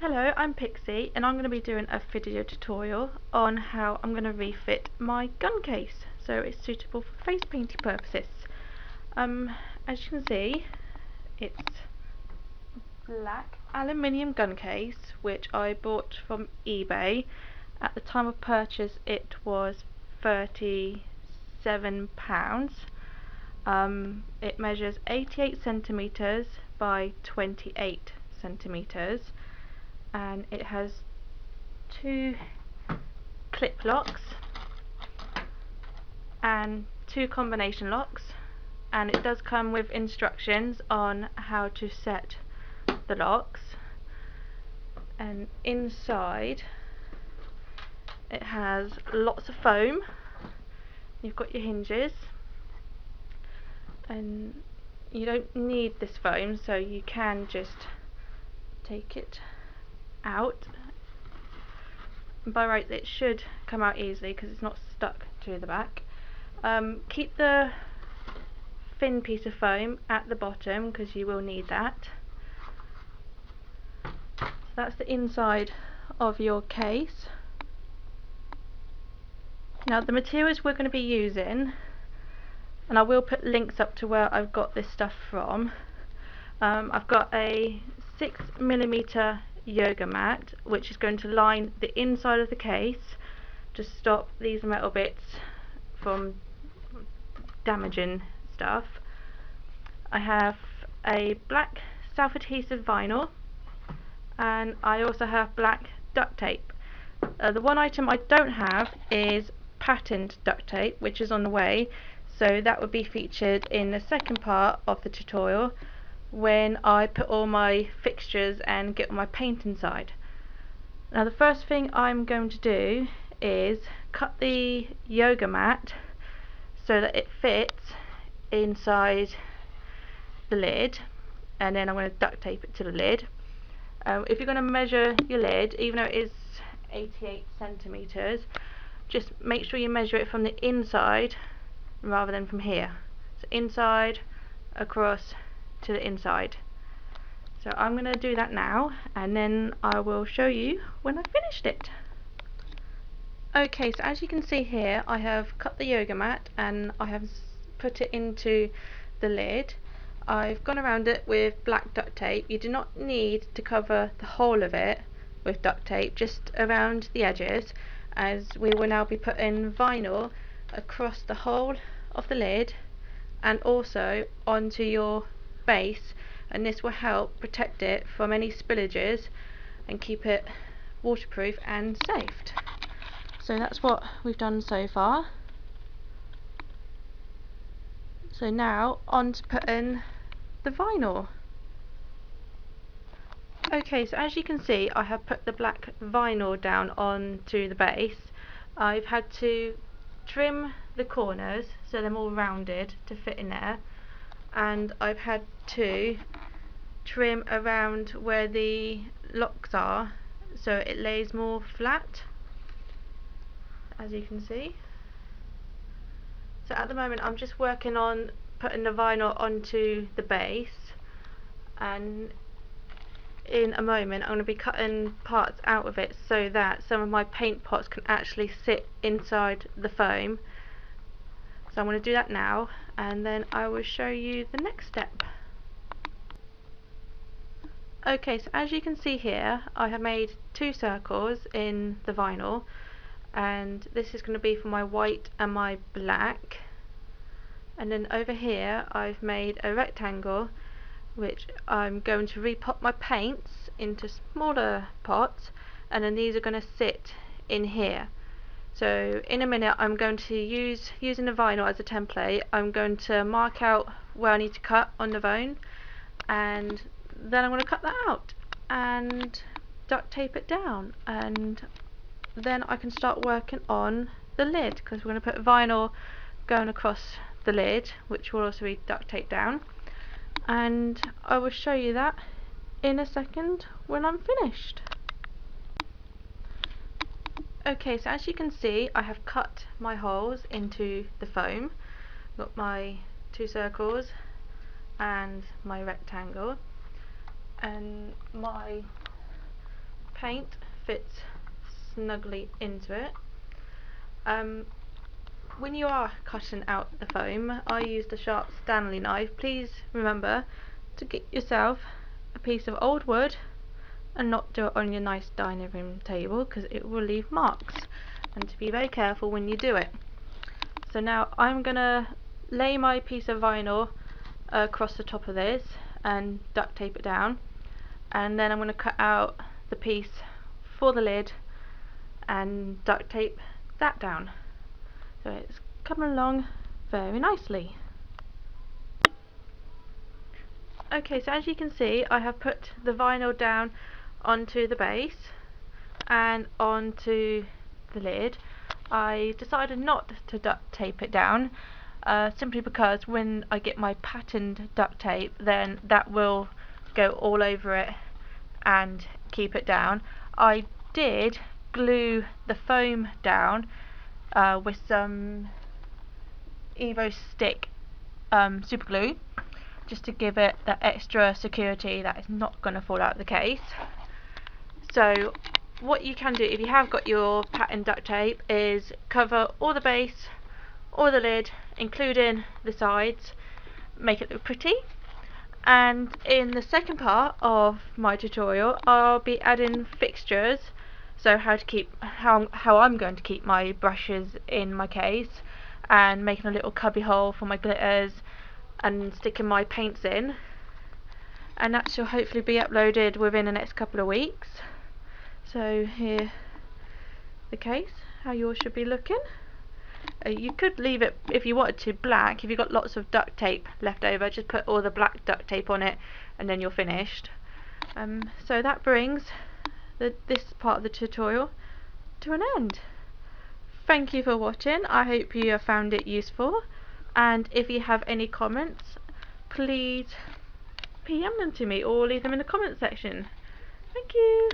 Hello, I'm Pixie and I'm going to be doing a video tutorial on how I'm going to refit my gun case so it's suitable for face painting purposes. As you can see, it's black aluminium gun case which I bought from eBay. At the time of purchase it was £37. It measures 88 centimeters by 28 centimeters. And it has two clip locks and two combination locks, and it does come with instructions on how to set the locks. And inside it has lots of foam. You've got your hinges, and you don't need this foam, so you can just take it out. By rights it should come out easily because it's not stuck to the back. Keep the thin piece of foam at the bottom because you will need that. So that's the inside of your case. Now the materials we're going to be using, and I will put links up to where I've got this stuff from. I've got a 6mm yoga mat which is going to line the inside of the case to stop these metal bits from damaging stuff. I have a black self-adhesive vinyl, and I also have black duct tape. The one item I don't have is patterned duct tape, which is on the way, so that would be featured in the second part of the tutorial when I put all my fixtures and get all my paint inside. Now the first thing I'm going to do is cut the yoga mat so that it fits inside the lid, and then I'm going to duct tape it to the lid. If you're going to measure your lid, even though it is 88 centimeters, just make sure you measure it from the inside rather than from here. So inside across to the inside. So I'm going to do that now, and then I will show you when I've finished it. Okay, so as you can see here, I have cut the yoga mat and I have put it into the lid. I've gone around it with black duct tape. You do not need to cover the whole of it with duct tape, just around the edges, as we will now be putting vinyl across the whole of the lid and also onto your base, and this will help protect it from any spillages and keep it waterproof and safe. So that's what we've done so far. So now on to putting the vinyl. Okay, so as you can see, I have put the black vinyl down onto the base. I've had to trim the corners so they're more rounded to fit in there, and I've had to trim around where the locks are so it lays more flat, as you can see. So at the moment I'm just working on putting the vinyl onto the base, and in a moment I'm going to be cutting parts out of it so that some of my paint pots can actually sit inside the foam. So I'm going to do that now, and then I will show you the next step. Okay, so as you can see here, I have made two circles in the vinyl, and this is going to be for my white and my black. And then over here I've made a rectangle which I'm going to repot my paints into smaller pots, and then these are going to sit in here. So in a minute I'm going to using the vinyl as a template, I'm going to mark out where I need to cut on the bone, and then I'm going to cut that out and duct tape it down, and then I can start working on the lid, because we're going to put vinyl going across the lid, which will also be duct taped down, and I will show you that in a second when I'm finished. Okay, so as you can see, I have cut my holes into the foam. Got my two circles and my rectangle, and my paint fits snugly into it. When you are cutting out the foam, I used a sharp Stanley knife. Please remember to get yourself a piece of old wood and not do it on your nice dining room table, because it will leave marks, and to be very careful when you do it. So now I'm gonna lay my piece of vinyl across the top of this and duct tape it down, and then I'm going to cut out the piece for the lid and duct tape that down, so it's coming along very nicely. Okay, so as you can see, I have put the vinyl down onto the base and onto the lid. I decided not to duct tape it down simply because when I get my patterned duct tape, then that will go all over it and keep it down. I did glue the foam down with some Evo stick super glue, just to give it that extra security that it's not going to fall out of the case. So what you can do if you have got your patterned duct tape is cover all the base, all the lid, including the sides, make it look pretty. And in the second part of my tutorial, I'll be adding fixtures, so how I'm going to keep my brushes in my case, and making a little cubby hole for my glitters and sticking my paints in, and that shall hopefully be uploaded within the next couple of weeks. So here the case, how yours should be looking. You could leave it, if you wanted to, black. If you've got lots of duct tape left over, just put all the black duct tape on it and then you're finished. So that brings this part of the tutorial to an end. Thank you for watching. I hope you have found it useful, and if you have any comments, please PM them to me or leave them in the comment section. Thank you.